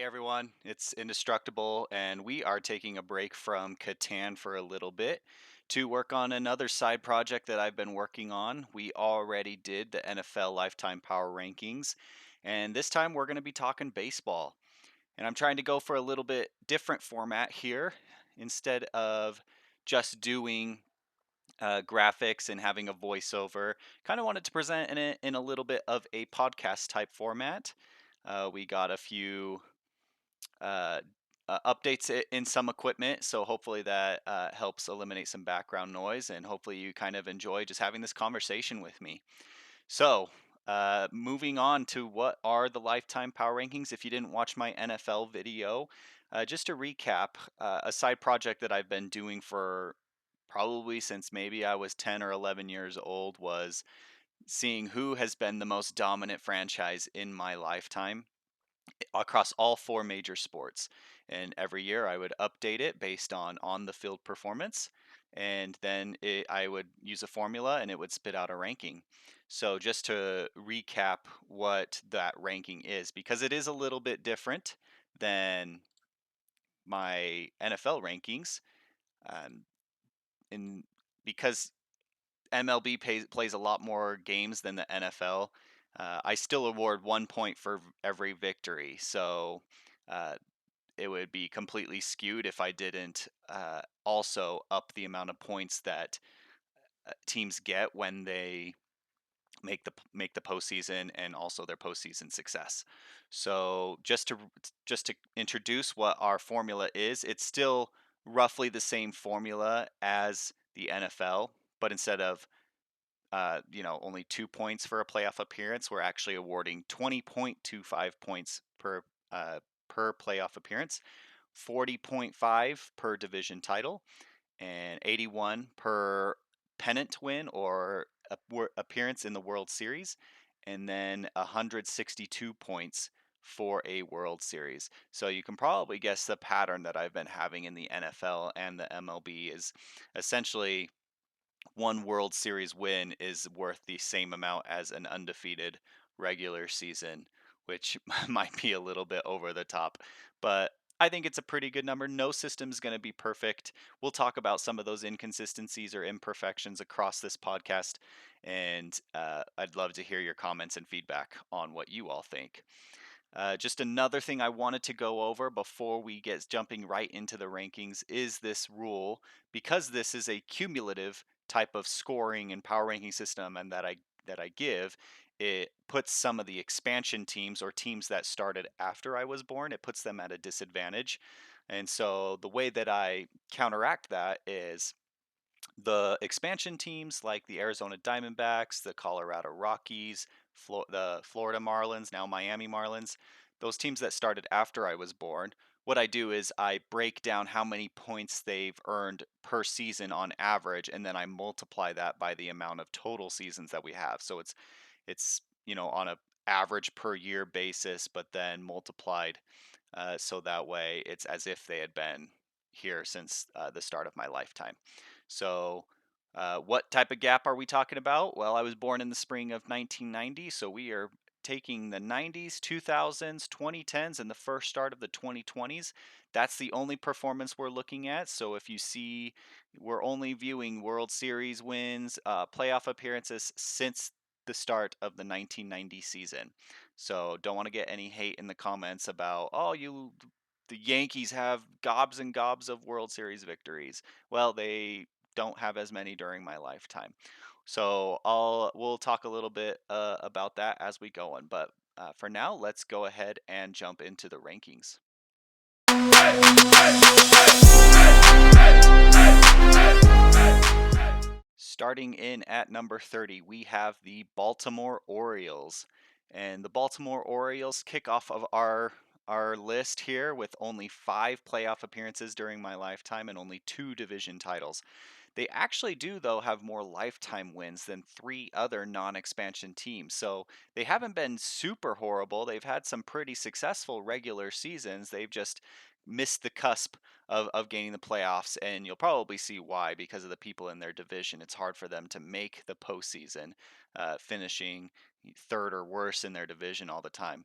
everyone, it's Indestructible, and we are taking a break from Catan for a little bit to work on another side project that I've been working on. We already did the NFL Lifetime Power Rankings, and this time we're going to be talking baseball. And I'm trying to go for a little bit different format here. Instead of just doing graphics and having a voiceover, kind of wanted to present in it in a little bit of a podcast type format. We got a few uh, updates in some equipment. So hopefully that helps eliminate some background noise, and hopefully you kind of enjoy just having this conversation with me. So moving on to what are the lifetime power rankings. If you didn't watch my NFL video, just to recap, a side project that I've been doing for probably since maybe I was 10 or 11 years old was seeing who has been the most dominant franchise in my lifetime across all four major sports. And every year I would update it based on the field performance. And then I would use a formula and it would spit out a ranking. So, just to recap what that ranking is, because it is a little bit different than my NFL rankings, um, in because MLB plays a lot more games than the NFL. I still award 1 point for every victory. So, uh, it would be completely skewed if I didn't also up the amount of points that teams get when they make the postseason and also their postseason success. So just to introduce what our formula is, it's still roughly the same formula as the NFL, but instead of only 2 points for a playoff appearance, we're actually awarding 20.25 points per playoff appearance, 40.5 per division title, and 81 per pennant win or appearance in the World Series, and then 162 points for a World Series. So you can probably guess the pattern that I've been having in the NFL and the MLB is essentially one World Series win is worth the same amount as an undefeated regular season, which might be a little bit over the top. But I think it's a pretty good number. No system is going to be perfect. We'll talk about some of those inconsistencies or imperfections across this podcast. And I'd love to hear your comments and feedback on what you all think. Just another thing I wanted to go over before we get jumping right into the rankings is this rule. Because this is a cumulative type of scoring and power ranking system, and that I give, it puts some of the expansion teams or teams that started after I was born, it puts them at a disadvantage. And so the way that I counteract that is the expansion teams like the Arizona Diamondbacks, the Colorado Rockies, the Florida Marlins, now Miami Marlins, those teams that started after I was born, what I do is I break down how many points they've earned per season on average, and then I multiply that by the amount of total seasons that we have. So it's on a average per year basis, but then multiplied, so that way it's as if they had been here since the start of my lifetime. So, what type of gap are we talking about? Well, I was born in the spring of 1990, so we are taking the 90s, 2000s, 2010s, and the first start of the 2020s. That's the only performance we're looking at. So, if you see, we're only viewing World Series wins, playoff appearances since the start of the 1990 season. So, don't want to get any hate in the comments about, oh, the Yankees have gobs and gobs of World Series victories. Well, they don't have as many during my lifetime. So we'll talk a little bit about that as we go on. But for now, let's go ahead and jump into the rankings. Starting in at number 30, we have the Baltimore Orioles. And the Baltimore Orioles kick off of our list here with only 5 playoff appearances during my lifetime and only 2 division titles. They actually do, though, have more lifetime wins than 3 other non expansion teams. So they haven't been super horrible. They've had some pretty successful regular seasons. They've just missed the cusp of gaining the playoffs. And you'll probably see why because of the people in their division. It's hard for them to make the postseason. finishing third or worse in their division all the time.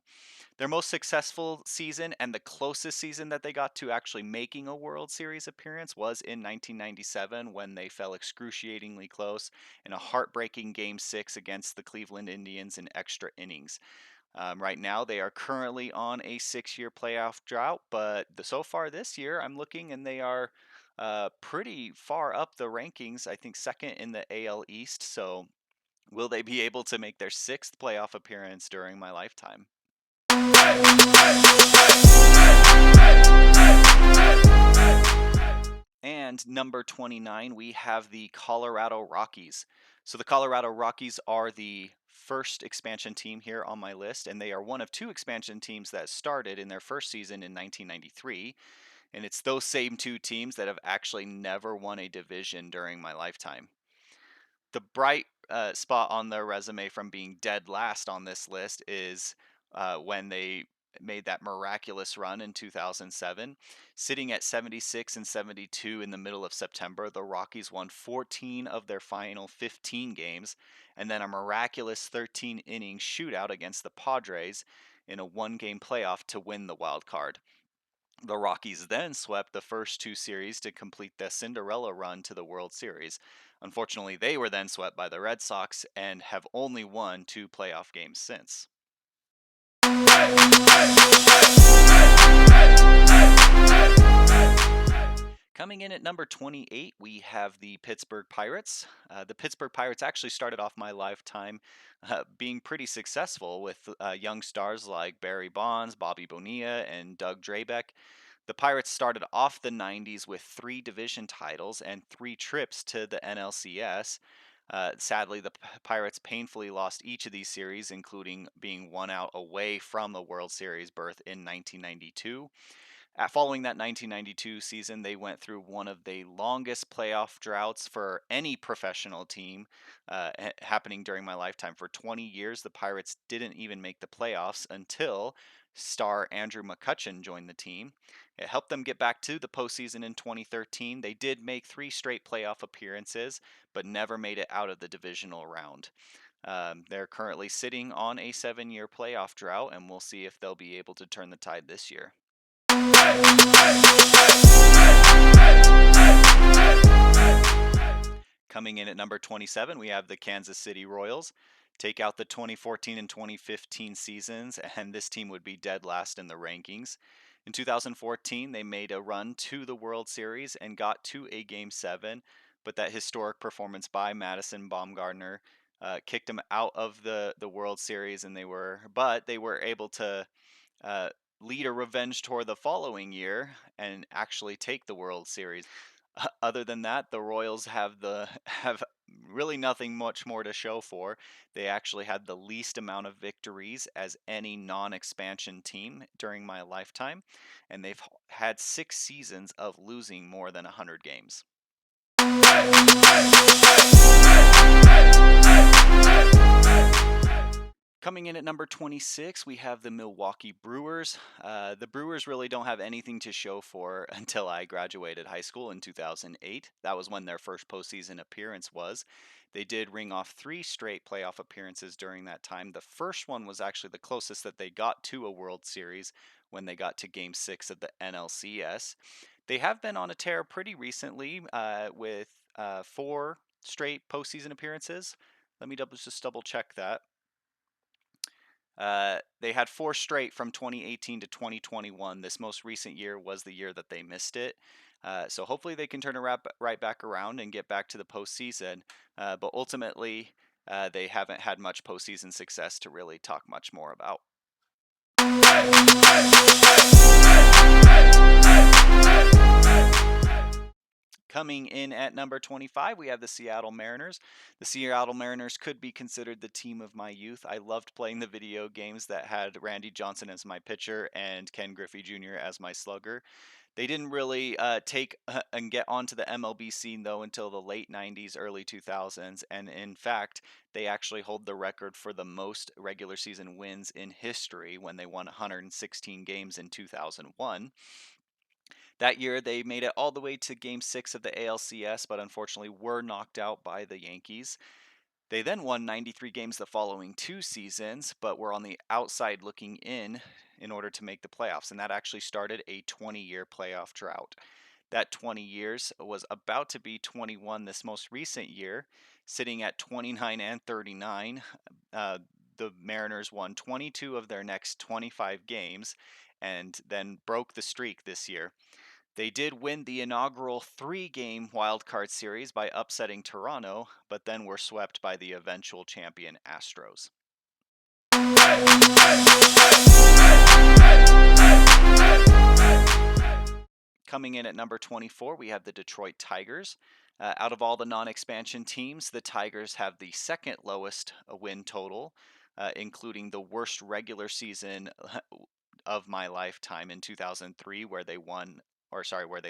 Their most successful season and the closest season that they got to actually making a World Series appearance was in 1997 when they fell excruciatingly close in a heartbreaking Game 6 against the Cleveland Indians in extra innings. Right now, they are currently on a 6-year playoff drought, but so far this year, I'm looking and they are pretty far up the rankings. I think second in the AL East. So, will they be able to make their sixth playoff appearance during my lifetime? And number 29, we have the Colorado Rockies. So the Colorado Rockies are the first expansion team here on my list, and they are one of two expansion teams that started in their first season in 1993. And it's those same two teams that have actually never won a division during my lifetime. The bright spot on their resume from being dead last on this list is when they made that miraculous run in 2007. Sitting at 76 and 72 in the middle of September, the Rockies won 14 of their final 15 games, and then a miraculous 13 inning shootout against the Padres in a 1-game playoff to win the wild card. The Rockies then swept the first two series to complete the Cinderella run to the World Series. Unfortunately, they were then swept by the Red Sox and have only won 2 playoff games since. Coming in at number 28, we have the Pittsburgh Pirates. The Pittsburgh Pirates actually started off my lifetime being pretty successful with young stars like Barry Bonds, Bobby Bonilla, and Doug Drabeck. The Pirates started off the 90s with 3 division titles and 3 trips to the NLCS. Sadly, the Pirates painfully lost each of these series, including being one out away from the World Series berth in 1992. Following that 1992 season, they went through one of the longest playoff droughts for any professional team, happening during my lifetime. For 20 years, the Pirates didn't even make the playoffs until star Andrew McCutchen joined the team. It helped them get back to the postseason in 2013. They did make 3 straight playoff appearances, but never made it out of the divisional round. They're currently sitting on a 7-year playoff drought, and we'll see if they'll be able to turn the tide this year. Coming in at number 27, we have the Kansas City Royals. Take out the 2014 and 2015 seasons, and this team would be dead last in the rankings. In 2014, they made a run to the World Series and got to a Game 7, but that historic performance by Madison Bumgarner kicked them out of the World Series, and they were able to uh, lead a revenge tour the following year and actually take the World Series. Other than that, the Royals have really nothing much more to show for. They actually had the least amount of victories as any non-expansion team during my lifetime, and they've had 6 seasons of losing more than 100 games. Coming in at number 26, we have the Milwaukee Brewers. The Brewers really don't have anything to show for until I graduated high school in 2008. That was when their first postseason appearance was. They did ring off 3 straight playoff appearances during that time. The first one was actually the closest that they got to a World Series when they got to Game 6 of the NLCS. They have been on a tear pretty recently with 4 straight postseason appearances. Let me just double check that. They had 4 straight from 2018 to 2021. This most recent year was the year that they missed it. So hopefully they can turn it right back around and get back to the postseason. But ultimately, they haven't had much postseason success to really talk much more about. Coming in at number 25, we have the Seattle Mariners. The Seattle Mariners could be considered the team of my youth. I loved playing the video games that had Randy Johnson as my pitcher and Ken Griffey Jr. as my slugger. They didn't really take and get onto the MLB scene, though, until the late 90s, early 2000s. And in fact, they actually hold the record for the most regular season wins in history when they won 116 games in 2001. That year, they made it all the way to Game 6 of the ALCS, but unfortunately were knocked out by the Yankees. They then won 93 games the following two seasons, but were on the outside looking in order to make the playoffs. And that actually started a 20-year playoff drought. That 20 years was about to be 21 this most recent year, sitting at 29 and 39. The Mariners won 22 of their next 25 games and then broke the streak this year. They did win the inaugural three-game wildcard series by upsetting Toronto, but then were swept by the eventual champion Astros. Coming in at number 24, we have the Detroit Tigers. Out of all the non-expansion teams, the Tigers have the second lowest win total, including the worst regular season of my lifetime in 2003, where they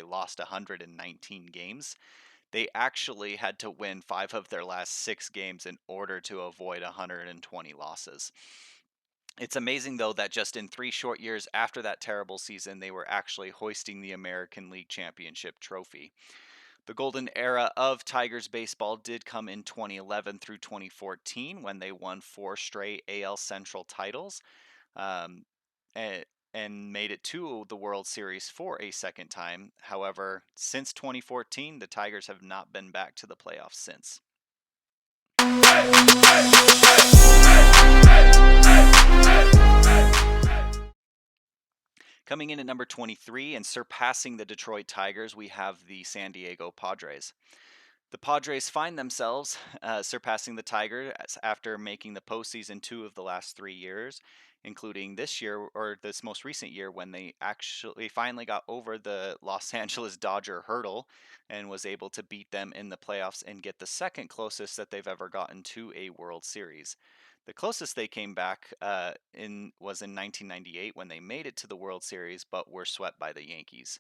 lost 119 games. They actually had to win 5 of their last 6 games in order to avoid 120 losses. It's amazing, though, that just in 3 short years after that terrible season, they were actually hoisting the American League Championship trophy. The golden era of Tigers baseball did come in 2011 through 2014 when they won 4 straight AL Central titles. Um, and made it to the World Series for a second time. However, since 2014, the Tigers have not been back to the playoffs since. Coming in at number 23 and surpassing the Detroit Tigers, we have the San Diego Padres. The Padres find themselves surpassing the Tigers after making the postseason 2 of the last 3 years, including this year, or this most recent year, when they actually finally got over the Los Angeles Dodger hurdle and was able to beat them in the playoffs and get the second closest that they've ever gotten to a World Series. The closest they came back was in 1998 when they made it to the World Series but were swept by the Yankees.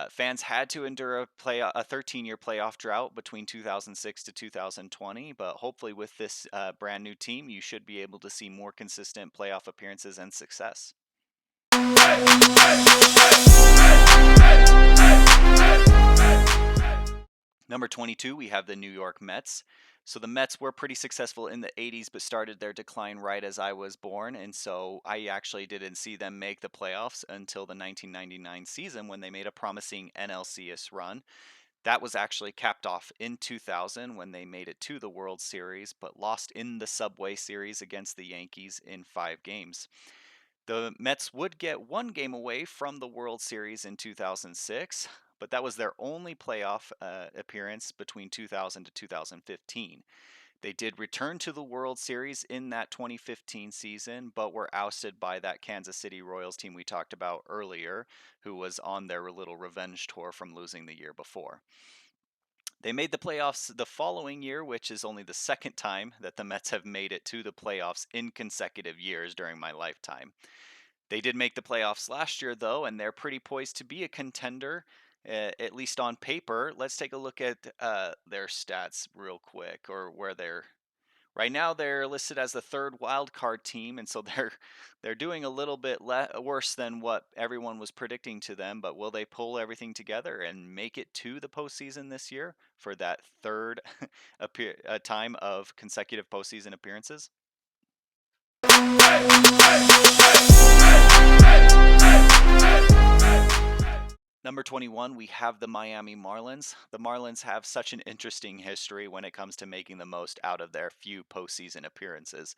Fans had to endure a 13-year playoff drought between 2006 to 2020, but hopefully with this brand new team, you should be able to see more consistent playoff appearances and success. Number 22, we have the New York Mets. So the Mets were pretty successful in the 80s, but started their decline right as I was born. And so I actually didn't see them make the playoffs until the 1999 season when they made a promising NLCS run. That was actually capped off in 2000 when they made it to the World Series, but lost in the Subway Series against the Yankees in 5 games. The Mets would get 1 game away from the World Series in 2006, but that was their only playoff appearance between 2000 to 2015. They did return to the World Series in that 2015 season, but were ousted by that Kansas City Royals team we talked about earlier, who was on their little revenge tour from losing the year before. They made the playoffs the following year, which is only the second time that the Mets have made it to the playoffs in consecutive years during my lifetime. They did make the playoffs last year, though, and they're pretty poised to be a contender, at least on paper. Let's take a look at their stats real quick, or where they're. Right now, they're listed as the 3rd wild card team, and so they're doing a little bit worse than what everyone was predicting to them. But will they pull everything together and make it to the postseason this year for that 3rd time of consecutive postseason appearances? Number 21, we have the Miami Marlins. The Marlins have such an interesting history when it comes to making the most out of their few postseason appearances.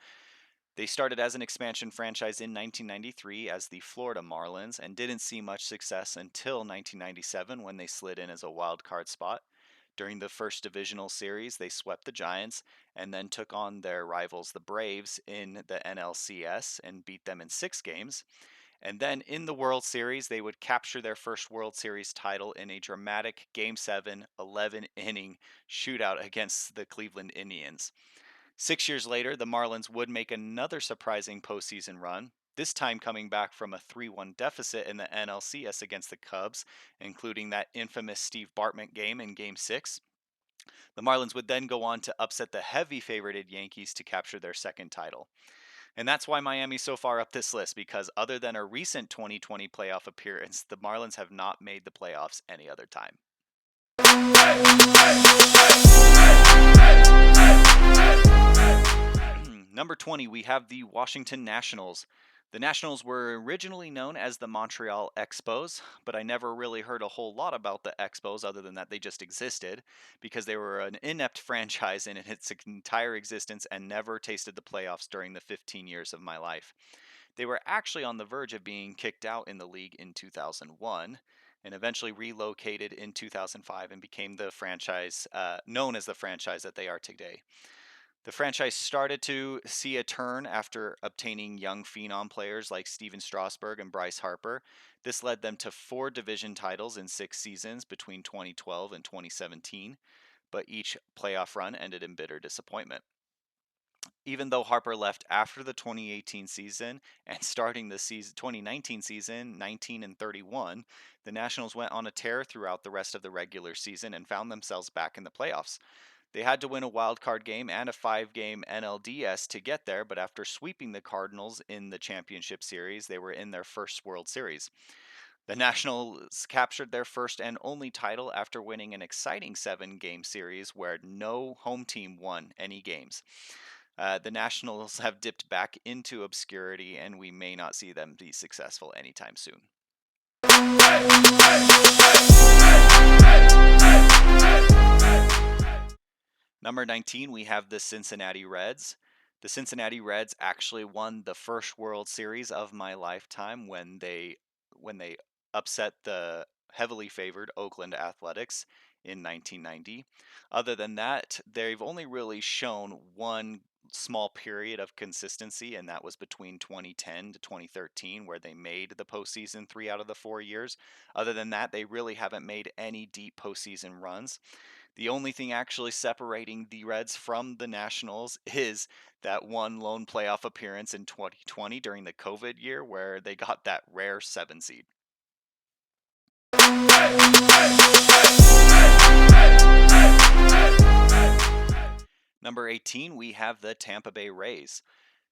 They started as an expansion franchise in 1993 as the Florida Marlins and didn't see much success until 1997 when they slid in as a wild card spot. During the first divisional series, they swept the Giants and then took on their rivals, the Braves, in the NLCS and beat them in 6 games. And then in the World Series, they would capture their first World Series title in a dramatic Game 7, 11-inning shootout against the Cleveland Indians. 6 years later, the Marlins would make another surprising postseason run, this time coming back from a 3-1 deficit in the NLCS against the Cubs, including that infamous Steve Bartman game in Game 6. The Marlins would then go on to upset the heavy favorited Yankees to capture their second title. And that's why Miami's so far up this list, because other than a recent 2020 playoff appearance, the Marlins have not made the playoffs any other time. Hey, hey, hey, hey, hey. Number 20, we have the Washington Nationals. The Nationals were originally known as the Montreal Expos, but I never really heard a whole lot about the Expos other than that they just existed because they were an inept franchise in its entire existence and never tasted the playoffs during the 15 years of my life. They were actually on the verge of being kicked out in the league in 2001 and eventually relocated in 2005 and became the franchise known as the franchise that they are today. The franchise started to see a turn after obtaining young phenom players like Steven Strasburg and Bryce Harper. This led them to 4 division titles in 6 seasons between 2012 and 2017, but each playoff run ended in bitter disappointment. Even though Harper left after the 2018 season and starting the 2019 season 19-31, the Nationals went on a tear throughout the rest of the regular season and found themselves back in the playoffs. They had to win a wild card game and a 5-game NLDS to get there, but after sweeping the Cardinals in the championship series, they were in their first World Series. The Nationals captured their first and only title after winning an exciting 7-game series where no home team won any games. The Nationals have dipped back into obscurity, and we may not see them be successful anytime soon. Number 19, we have the Cincinnati Reds. The Cincinnati Reds actually won the first World Series of my lifetime when they upset the heavily favored Oakland Athletics in 1990. Other than that, they've only really shown one small period of consistency, and that was between 2010 to 2013, where they made the postseason 3 out of the 4 years. Other than that, they really haven't made any deep postseason runs. The only thing actually separating the Reds from the Nationals is that one lone playoff appearance in 2020 during the COVID year where they got that rare 7 seed. Number 18, we have the Tampa Bay Rays.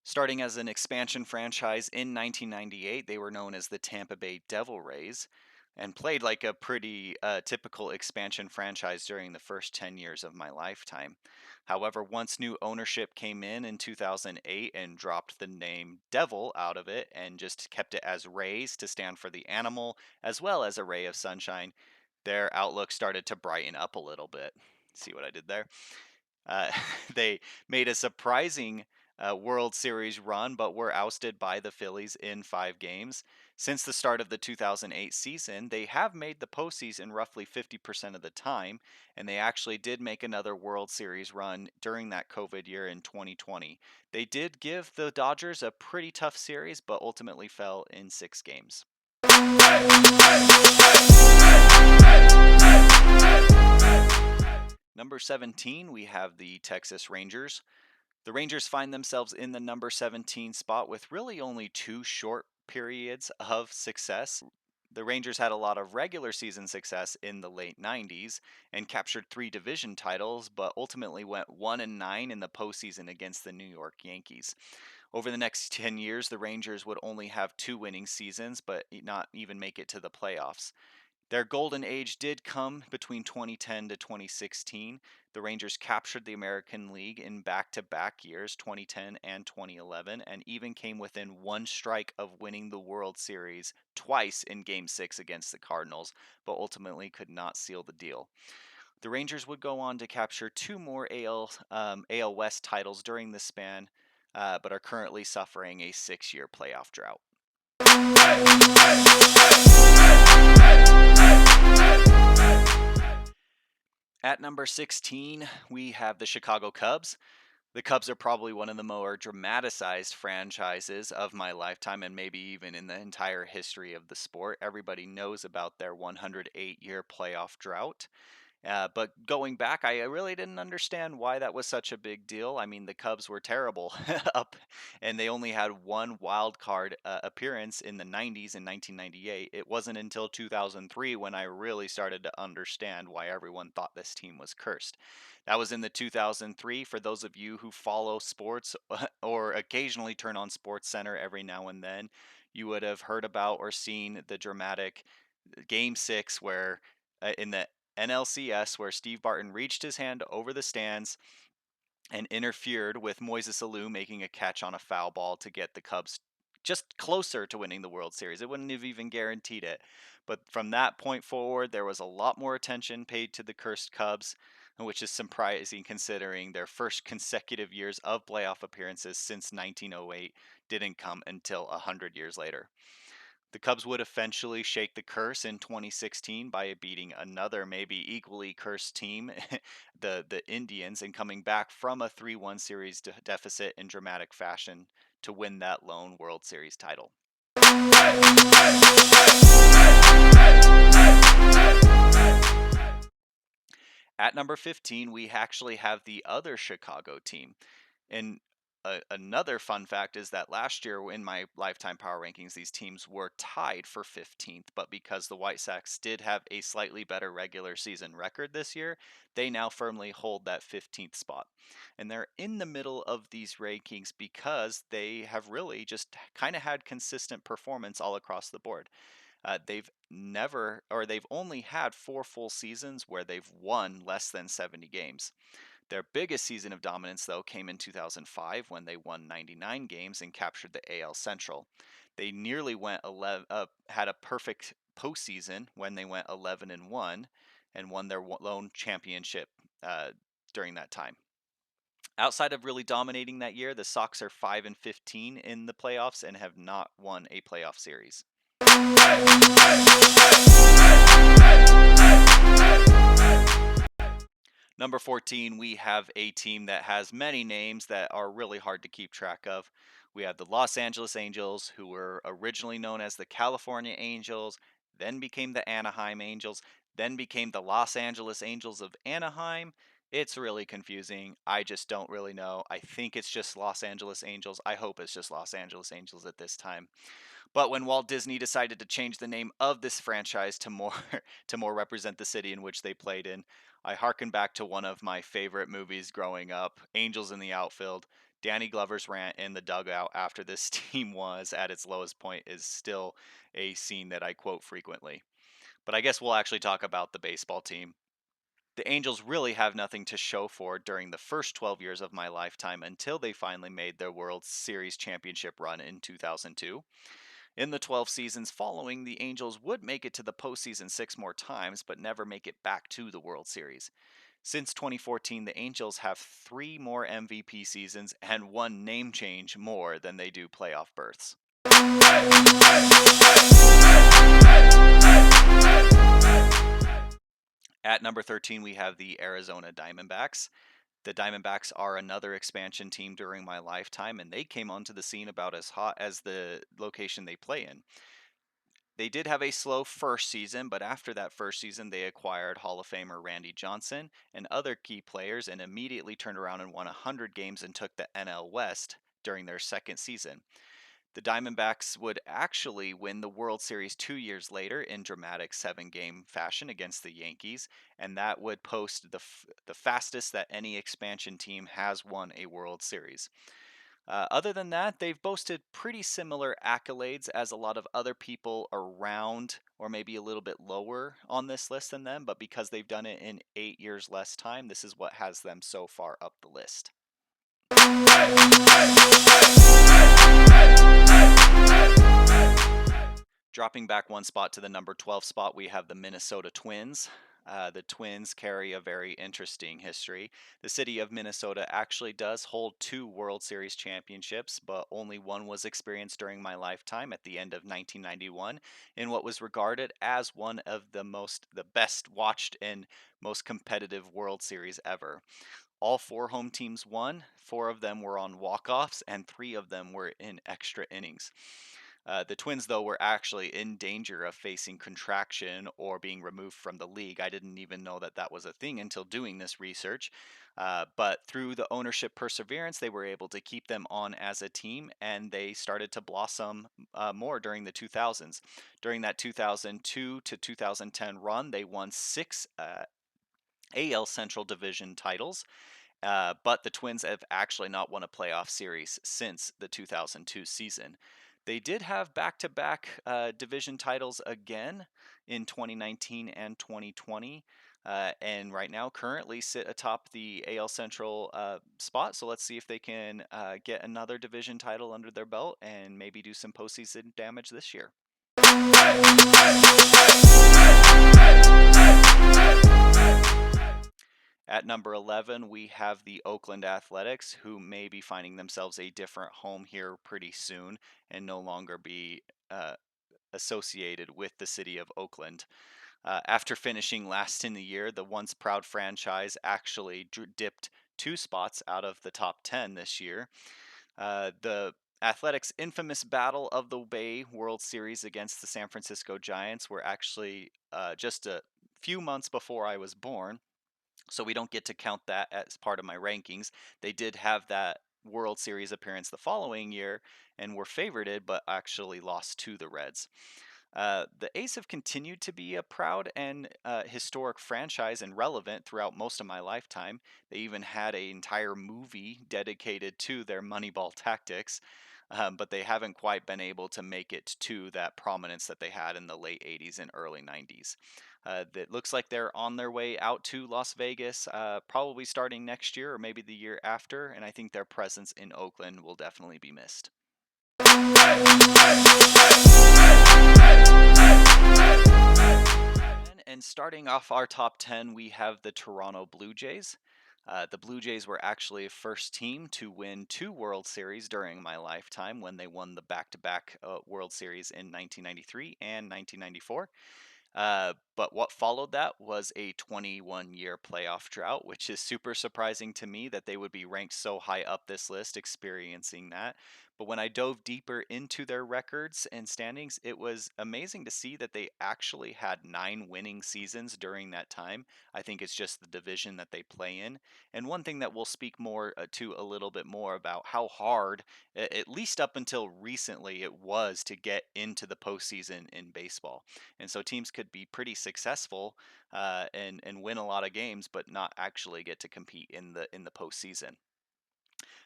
Starting as an expansion franchise in 1998, they were known as the Tampa Bay Devil Rays and played like a pretty typical expansion franchise during the first 10 years of my lifetime. However, once new ownership came in 2008 and dropped the name Devil out of it and just kept it as Rays to stand for the animal as well as a ray of sunshine, their outlook started to brighten up a little bit. See what I did there? Uh, they made a surprising World Series run, but were ousted by the Phillies in 5 games. Since the start of the 2008 season, they have made the postseason roughly 50% of the time, and they actually did make another World Series run during that COVID year in 2020. They did give the Dodgers a pretty tough series, but ultimately fell in 6 games. Number 17, we have the Texas Rangers. The Rangers find themselves in the number 17 spot with really only 2 short periods of success. The Rangers had a lot of regular season success in the late 90s and captured 3 division titles, but ultimately went 1-9 in the postseason against the New York Yankees. Over the next 10 years, the Rangers would only have 2 winning seasons, but not even make it to the playoffs. Their golden age did come between 2010 to 2016. The Rangers captured the American League in back-to-back years, 2010 and 2011, and even came within one strike of winning the World Series twice in Game 6 against the Cardinals, but ultimately could not seal the deal. The Rangers would go on to capture 2 more AL West titles during this span, but are currently suffering a 6-year playoff drought. At number 16, we have the Chicago Cubs. The Cubs are probably one of the more dramatized franchises of my lifetime and maybe even in the entire history of the sport. Everybody knows about their 108-year playoff drought. But going back, I really didn't understand why that was such a big deal. I mean, the Cubs were terrible up, and they only had one wild card appearance in the 90s in 1998. It wasn't until 2003 when I really started to understand why everyone thought this team was cursed. That was in the 2003. For those of you who follow sports or occasionally turn on Sports Center every now and then, you would have heard about or seen the dramatic Game 6 where in the NLCS where Steve Barton reached his hand over the stands and interfered with Moises Alou making a catch on a foul ball to get the Cubs just closer to winning the World Series. It wouldn't have even guaranteed it. But from that point forward, there was a lot more attention paid to the cursed Cubs, which is surprising considering their first consecutive years of playoff appearances since 1908 didn't come until 100 years later. The Cubs would eventually shake the curse in 2016 by beating another maybe equally cursed team, the Indians, and coming back from a 3-1 series deficit in dramatic fashion to win that lone World Series title. At number 15, we actually have the other Chicago team. And another fun fact is that last year in my lifetime power rankings, these teams were tied for 15th. But because the White Sox did have a slightly better regular season record this year, they now firmly hold that 15th spot. And they're in the middle of these rankings because they have really just kind of had consistent performance all across the board. They've only had 4 full seasons where they've won less than 70 games. Their biggest season of dominance, though, came in 2005 when they won 99 games and captured the AL Central. They nearly had a perfect postseason when they went 11-1 and won their lone championship during that time. Outside of really dominating that year, the Sox are 5-15 in the playoffs and have not won a playoff series. Number 14, we have a team that has many names that are really hard to keep track of. We have the Los Angeles Angels, who were originally known as the California Angels, then became the Anaheim Angels, then became the Los Angeles Angels of Anaheim. It's really confusing. I just don't really know. I think it's just Los Angeles Angels. I hope it's just Los Angeles Angels at this time. But when Walt Disney decided to change the name of this franchise to more to more represent the city in which they played in, I harken back to one of my favorite movies growing up, Angels in the Outfield. Danny Glover's rant in the dugout after this team was at its lowest point is still a scene that I quote frequently. But I guess we'll actually talk about the baseball team. The Angels really have nothing to show for during the first 12 years of my lifetime until they finally made their World Series championship run in 2002. In the 12 seasons following, the Angels would make it to the postseason 6 more times, but never make it back to the World Series. Since 2014, the Angels have 3 more MVP seasons and 1 name change more than they do playoff berths. At number 13, we have the Arizona Diamondbacks. The Diamondbacks are another expansion team during my lifetime, and they came onto the scene about as hot as the location they play in. They did have a slow first season, but after that first season, they acquired Hall of Famer Randy Johnson and other key players and immediately turned around and won 100 games and took the NL West during their second season. The Diamondbacks would actually win the World Series 2 years later in dramatic 7-game fashion against the Yankees, and that would post the fastest that any expansion team has won a World Series. Other than that, they've boasted pretty similar accolades as a lot of other people around, or maybe a little bit lower on this list than them, but because they've done it in 8 years less time, this is what has them so far up the list. Dropping back 1 spot to the number 12 spot, we have the Minnesota Twins. The Twins carry a very interesting history. The city of Minnesota actually does hold 2 World Series championships, but only one was experienced during my lifetime at the end of 1991 in what was regarded as one of the best watched and most competitive World Series ever. All 4 home teams won. 4 of them were on walk-offs, and 3 of them were in extra innings. The Twins, though, were actually in danger of facing contraction or being removed from the league. I didn't even know that that was a thing until doing this research. But through the ownership perseverance, they were able to keep them on as a team, and they started to blossom more during the 2000s. During that 2002 to 2010 run, they won 6 AL Central Division titles. But the Twins have actually not won a playoff series since the 2002 season. They did have back-to-back division titles again in 2019 and 2020, and right now currently sit atop the AL Central spot. So let's see if they can get another division title under their belt and maybe do some postseason damage this year. At number 11, we have the Oakland Athletics, who may be finding themselves a different home here pretty soon and no longer be associated with the city of Oakland. After finishing last in the year, the once proud franchise actually dipped 2 spots out of the top 10 this year. The Athletics' infamous Battle of the Bay World Series against the San Francisco Giants were actually just a few months before I was born, so we don't get to count that as part of my rankings. They did have that World Series appearance the following year and were favorited, but actually lost to the Reds. The A's have continued to be a proud and historic franchise and relevant throughout most of my lifetime. They even had an entire movie dedicated to their Moneyball tactics, but they haven't quite been able to make it to that prominence that they had in the late 80s and early 90s. That looks like they're on their way out to Las Vegas, probably starting next year or maybe the year after, and I think their presence in Oakland will definitely be missed. And starting off our top 10, we have the Toronto Blue Jays. The Blue Jays were actually the first team to win 2 World Series during my lifetime when they won the back to back World Series in 1993 and 1994. But what followed that was a 21-year playoff drought, which is super surprising to me that they would be ranked so high up this list, experiencing that. But when I dove deeper into their records and standings, it was amazing to see that they actually had 9 winning seasons during that time. I think it's just the division that they play in. And one thing that we'll speak more to a little bit more about how hard, at least up until recently, it was to get into the postseason in baseball. And so teams could be pretty successful and win a lot of games, but not actually get to compete in the postseason.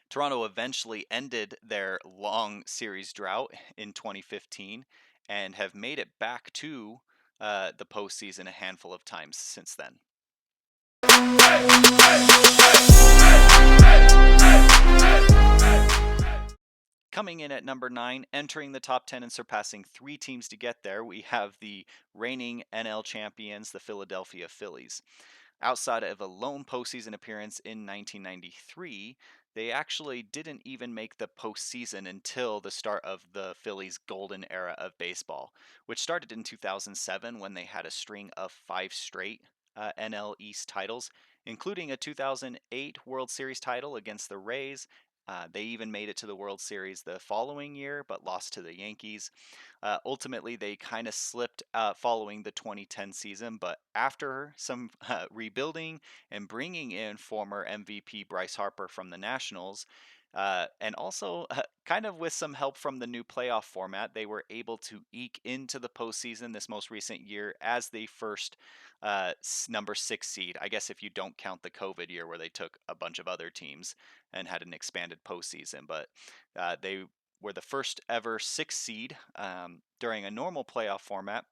Toronto eventually ended their long series drought in 2015 and have made it back to the postseason a handful of times since then. Coming in at number 9, entering the top 10 and surpassing 3 teams to get there, we have the reigning NL champions, the Philadelphia Phillies. Outside of a lone postseason appearance in 1993, they actually didn't even make the postseason until the start of the Phillies' golden era of baseball, which started in 2007 when they had a string of 5 straight NL East titles, including a 2008 World Series title against the Rays. They even made it to the World Series the following year, but lost to the Yankees. Ultimately, they kind of slipped following the 2010 season, but after some rebuilding and bringing in former MVP Bryce Harper from the Nationals, and also kind of with some help from the new playoff format, they were able to eke into the postseason this most recent year as the first number 6 seed. I guess if you don't count the COVID year where they took a bunch of other teams and had an expanded postseason, but they were the first ever 6 seed during a normal playoff format.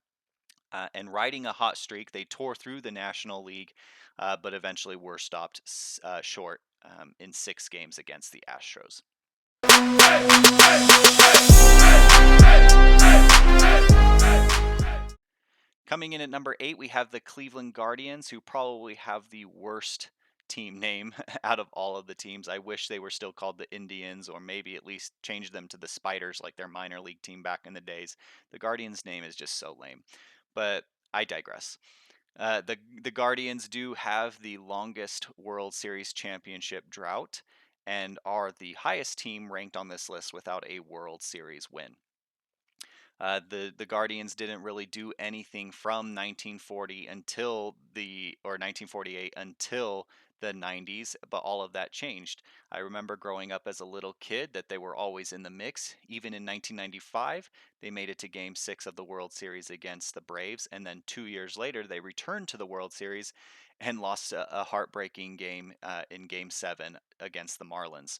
And riding a hot streak, they tore through the National League, but eventually were stopped short in 6 games against the Astros. Coming in at number 8, we have the Cleveland Guardians, who probably have the worst team name out of all of the teams. I wish they were still called the Indians, or maybe at least change them to the Spiders like their minor league team back in the days. The Guardians name is just so lame. But I digress. The Guardians do have the longest World Series championship drought and are the highest team ranked on this list without a World Series win. The Guardians didn't really do anything from 1940 until the or 1948 until the 90s, but all of that changed. I remember growing up as a little kid that they were always in the mix. Even in 1995, they made it to Game 6 of the World Series against the Braves, and then 2 years later, they returned to the World Series and lost a heartbreaking game in Game 7 against the Marlins.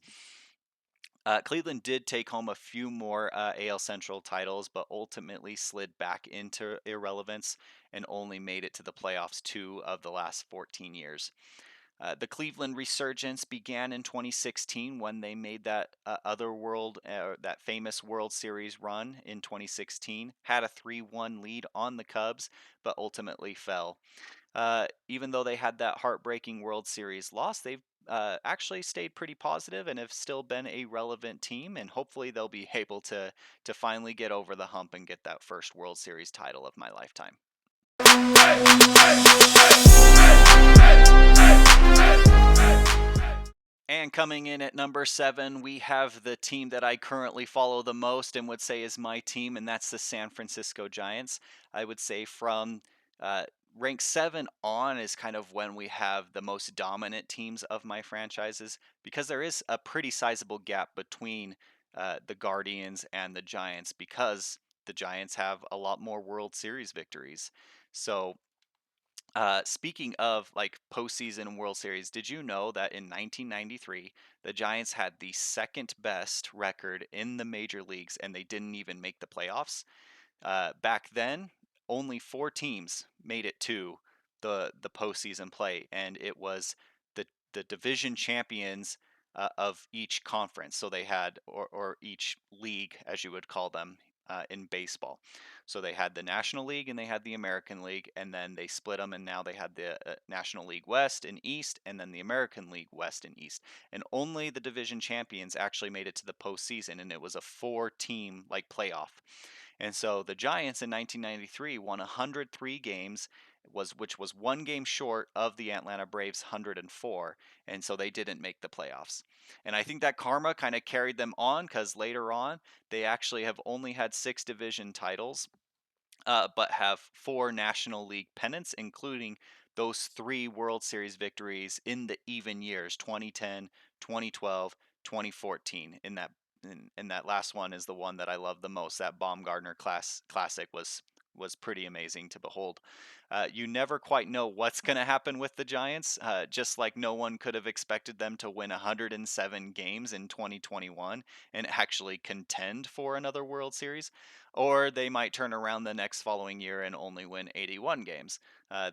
Cleveland did take home a few more AL Central titles, but ultimately slid back into irrelevance and only made it to the playoffs 2 of the last 14 years. The Cleveland resurgence began in 2016 when they made that famous World Series run in 2016, had a 3-1 lead on the Cubs, but ultimately fell. Even though they had that heartbreaking World Series loss, they've actually stayed pretty positive and have still been a relevant team, and hopefully they'll be able to finally get over the hump and get that first World Series title of my lifetime. And coming in at number 7, we have the team that I currently follow the most and would say is my team, and that's the San Francisco Giants. I would say from uh, rank 7 on is kind of when we have the most dominant teams of my franchises, because there is a pretty sizable gap between the Guardians and the Giants, because the Giants have a lot more World Series victories. So speaking of like postseason World Series, did you know that in 1993 the Giants had the second best record in the major leagues and they didn't even make the playoffs? Back then, only 4 teams made it to the postseason play, and it was the division champions of each conference. So they had, or each league, as you would call them in baseball. So they had the National League and they had the American League, and then they split them, and now they had the National League West and East, and then the American League West and East. And only the division champions actually made it to the postseason, and it was a 4-team like playoff. And so the Giants in 1993 won 103 games, which was 1 game short of the Atlanta Braves 104, and so they didn't make the playoffs. And I think that karma kind of carried them on, because later on they actually have only had 6 division titles, but have 4 National League pennants, including those 3 World Series victories in the even years: 2010, 2012, 2014. In that last one is the one that I love the most. That Baumgartner classic was pretty amazing to behold. You never quite know what's going to happen with the Giants, just like no one could have expected them to win 107 games in 2021 and actually contend for another World Series. Or they might turn around the next following year and only win 81 games.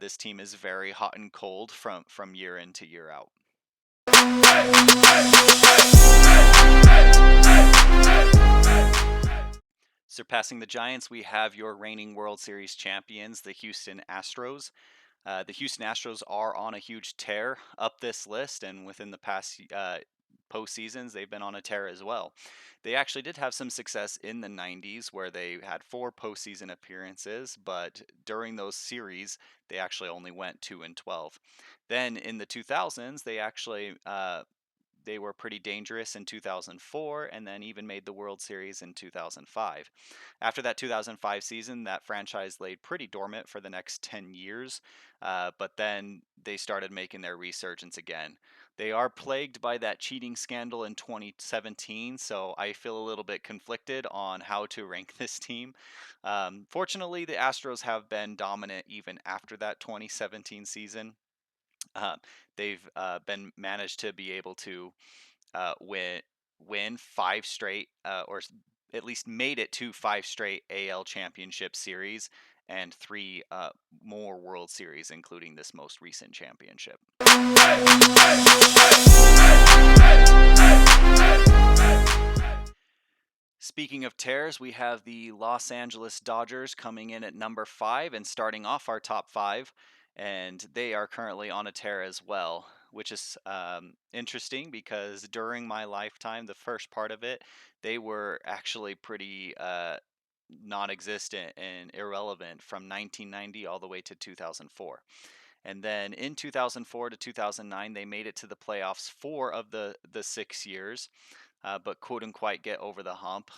This team is very hot and cold from year in to year out. Surpassing the Giants, we have your reigning World Series champions, the Houston Astros. The Houston Astros are on a huge tear up this list, and within the past postseasons, they've been on a tear as well. They actually did have some success in the 90s where they had 4 postseason appearances, but during those series, they actually only went 2-12. Then in the 2000s, they were pretty dangerous in 2004, and then even made the World Series in 2005. After that 2005 season, that franchise laid pretty dormant for the next 10 years, but then they started making their resurgence again. They are plagued by that cheating scandal in 2017, so I feel a little bit conflicted on how to rank this team. Fortunately, the Astros have been dominant even after that 2017 season. Uh, they've been managed to be able to win 5 straight, at least made it to 5 straight AL Championship Series, and 3 more World Series, including this most recent championship. Speaking of tears, we have the Los Angeles Dodgers coming in at number 5 and starting off our top 5, and they are currently on a tear as well, which is interesting because during my lifetime, the first part of it, they were actually pretty non-existent and irrelevant from 1990 all the way to 2004. And then in 2004 to 2009, they made it to the playoffs 4 of the 6 years, but couldn't quite get over the hump.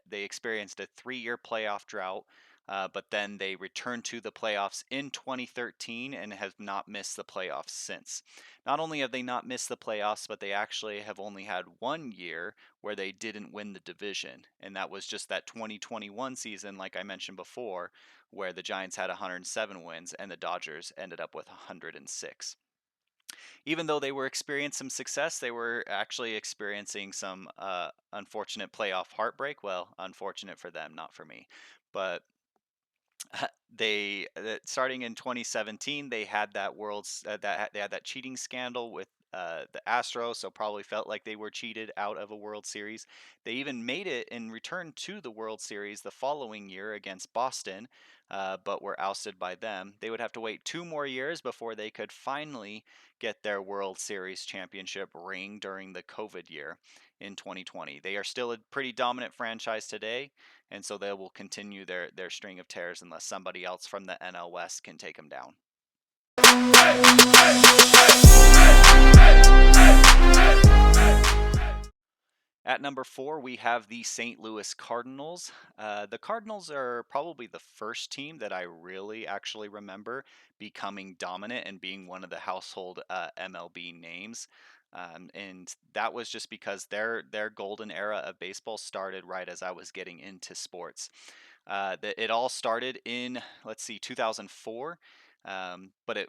They experienced a 3-year playoff drought, but then they returned to the playoffs in 2013 and have not missed the playoffs since. Not only have they not missed the playoffs, but they actually have only had 1 year where they didn't win the division, and that was just that 2021 season, like I mentioned before, where the Giants had 107 wins and the Dodgers ended up with 106. even though they were experiencing some success, they were actually experiencing some unfortunate playoff heartbreak. Well, unfortunate for them, not for me. But starting in 2017, they had that they had that cheating scandal with the Astros, so probably felt like they were cheated out of a World Series. They even made it in return to the World Series the following year against Boston, but were ousted by them. They would have to wait 2 more years before they could finally get their World Series championship ring during the COVID year in 2020. They are still a pretty dominant franchise today, and so they will continue their string of tears unless somebody else from the NL West can take them down. At number four, we have the St. Louis Cardinals. The Cardinals are probably the first team that I really actually remember becoming dominant and being one of the household MLB names. And that was just because their golden era of baseball started right as I was getting into sports. It all started in, let's see, 2004, but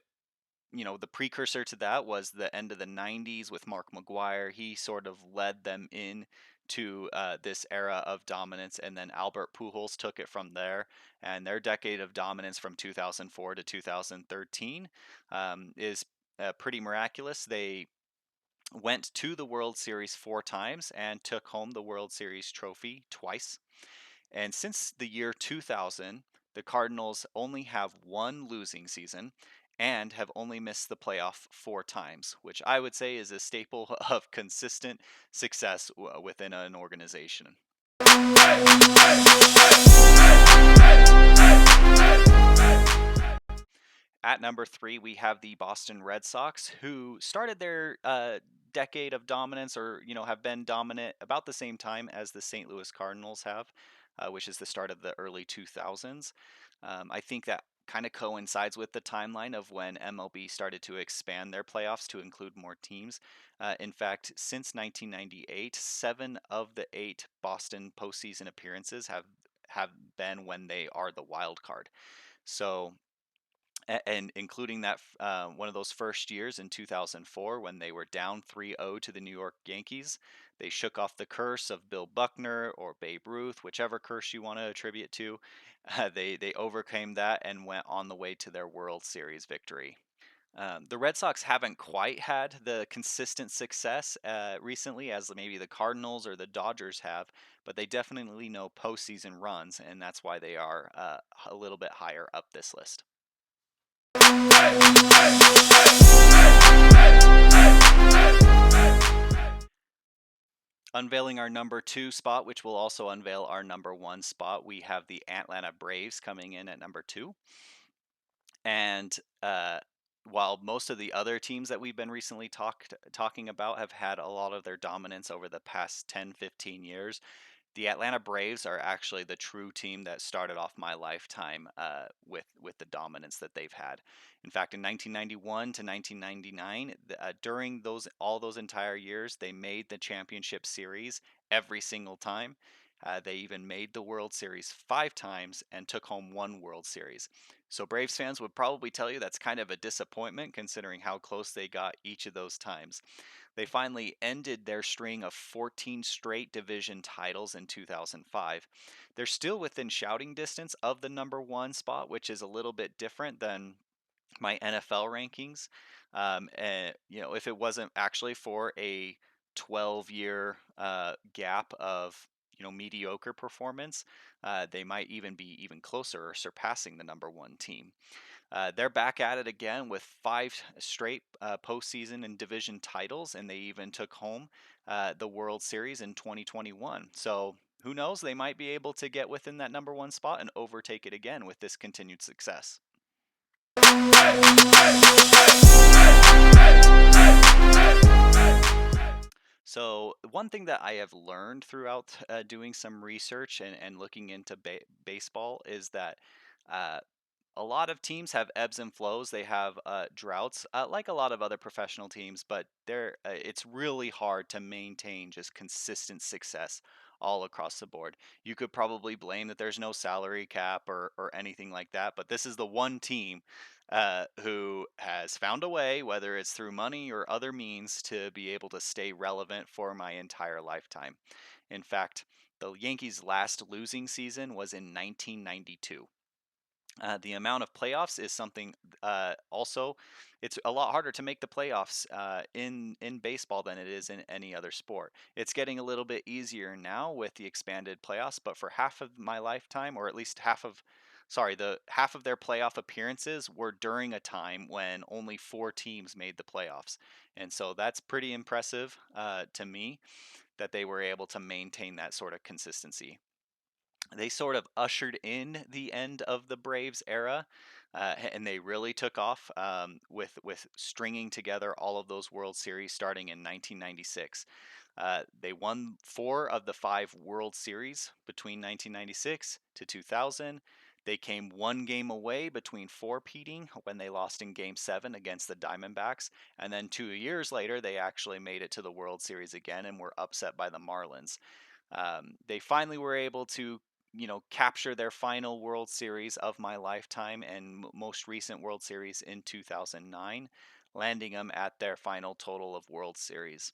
the precursor to that was the end of the 90s with Mark McGuire. He sort of led them in to this era of dominance, and then Albert Pujols took it from there. And their decade of dominance from 2004 to 2013 is pretty miraculous. They went to the World Series 4 times and took home the World Series trophy twice. And since the year 2000, the Cardinals only have one losing season and have only missed the playoff 4 times, which I would say is a staple of consistent success within an organization. At number three, we have the Boston Red Sox, who started their decade of dominance, or have been dominant about the same time as the St. Louis Cardinals have, which is the start of the early 2000s. I think that kind of coincides with the timeline of when MLB started to expand their playoffs to include more teams. In fact, since 1998, 7 of the 8 Boston postseason appearances have been when they are the wild card. So and including that one of those first years in 2004 when they were down 3-0 to the New York Yankees. They shook off the curse of Bill Buckner or Babe Ruth, whichever curse you want to attribute to. They overcame that and went on the way to their World Series victory. The Red Sox haven't quite had the consistent success recently as maybe the Cardinals or the Dodgers have, but they definitely know postseason runs, and that's why they are a little bit higher up this list. Unveiling our number 2 spot, which will also unveil our number 1 spot, we have the Atlanta Braves coming in at number 2. And while most of the other teams that we've been recently talking about have had a lot of their dominance over the past 10, 15 years, the Atlanta Braves are actually the true team that started off my lifetime with the dominance that they've had. In fact, in 1991 to 1999, during all those entire years, they made the championship series every single time. They even made the World Series 5 times and took home one World Series. So Braves fans would probably tell you that's kind of a disappointment considering how close they got each of those times. They finally ended their string of 14 straight division titles in 2005. They're still within shouting distance of the number 1 spot, which is a little bit different than my NFL rankings. And if it wasn't actually for a 12-year gap of mediocre performance, they might even be even closer or surpassing the number 1 team. They're back at it again with 5 straight postseason and division titles, and they even took home the World Series in 2021. So who knows? They might be able to get within that number 1 spot and overtake it again with this continued success. So one thing that I have learned throughout doing some research and looking into baseball is that uh, a lot of teams have ebbs and flows. They have droughts, like a lot of other professional teams, but it's really hard to maintain just consistent success all across the board. You could probably blame that there's no salary cap or anything like that, but this is the one team who has found a way, whether it's through money or other means, to be able to stay relevant for my entire lifetime. In fact, the Yankees' last losing season was in 1992. The amount of playoffs is something. Also, it's a lot harder to make the playoffs in baseball than it is in any other sport. It's getting a little bit easier now with the expanded playoffs, but for half of my lifetime, or at least the half of their playoff appearances were during a time when only four teams made the playoffs, and so that's pretty impressive to me that they were able to maintain that sort of consistency. They sort of ushered in the end of the Braves era, and they really took off with stringing together all of those World Series starting in 1996. They won four of the five World Series between 1996 to 2000. They came one game away between four-peating when they lost in Game 7 against the Diamondbacks. And then 2 years later, they actually made it to the World Series again and were upset by the Marlins. They finally were able to, capture their final World Series of my lifetime and most recent World Series in 2009, landing them at their final total of World Series.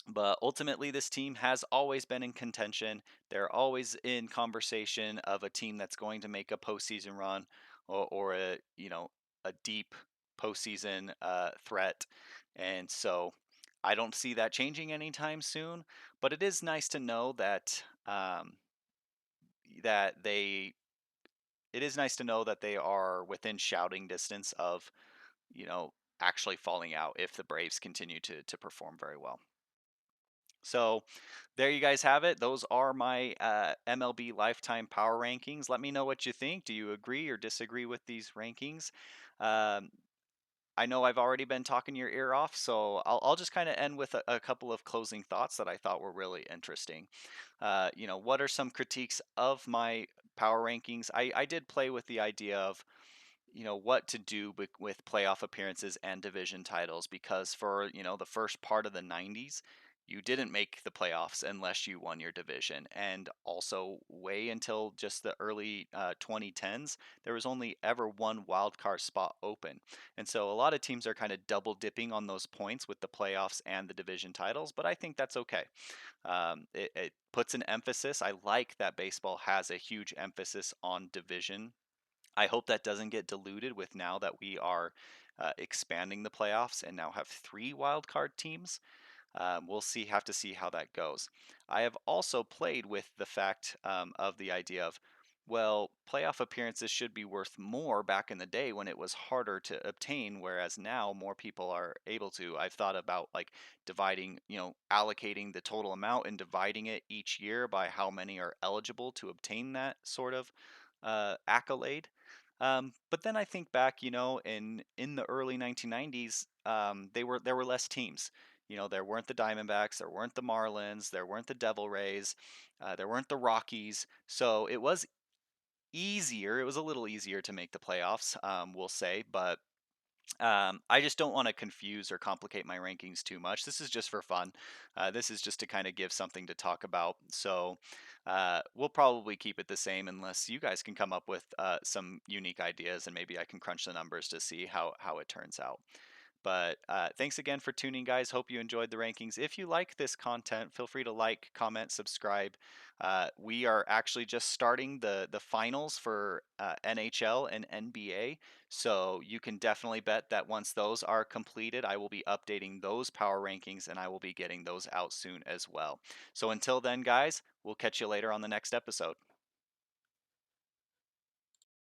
But ultimately, this team has always been in contention. They're always in conversation of a team that's going to make a postseason run, or a deep postseason threat. And so I don't see that changing anytime soon. But it is nice to know that they it is nice to know that they are within shouting distance of, you know, actually falling out if the Braves continue to perform very well. So there you guys have it. Those are my MLB lifetime power rankings. Let me know what you think. Do you agree or disagree with these rankings? Um, I know I've already been talking your ear off, so I'll just kind of end with a couple of closing thoughts that I thought were really interesting. What are some critiques of my power rankings? I did play with the idea of, what to do with playoff appearances and division titles, because for, the first part of the 90s, you didn't make the playoffs unless you won your division. And also, way until just the early 2010s, there was only ever one wild card spot open. And so a lot of teams are kind of double dipping on those points with the playoffs and the division titles, but I think that's okay. It puts an emphasis. I like that baseball has a huge emphasis on division. I hope that doesn't get diluted with now that we are expanding the playoffs and now have three wild card teams. We'll have to see how that goes. I have also played with the fact of the idea of, well, playoff appearances should be worth more back in the day when it was harder to obtain, whereas now more people are able to. I've thought about like dividing, allocating the total amount and dividing it each year by how many are eligible to obtain that sort of accolade. But then I think back, in the early 1990s, there were less teams. There weren't the Diamondbacks, there weren't the Marlins, there weren't the Devil Rays, there weren't the Rockies. So it was easier. It was a little easier to make the playoffs, we'll say. But I just don't want to confuse or complicate my rankings too much. This is just for fun. This is just to kind of give something to talk about. So we'll probably keep it the same unless you guys can come up with some unique ideas, and maybe I can crunch the numbers to see how it turns out. But thanks again for tuning, guys. Hope you enjoyed the rankings. If you like this content, feel free to like, comment, subscribe. We are actually just starting the finals for NHL and NBA, so you can definitely bet that once those are completed, I will be updating those power rankings and I will be getting those out soon as well. So until then, guys, we'll catch you later on the next episode.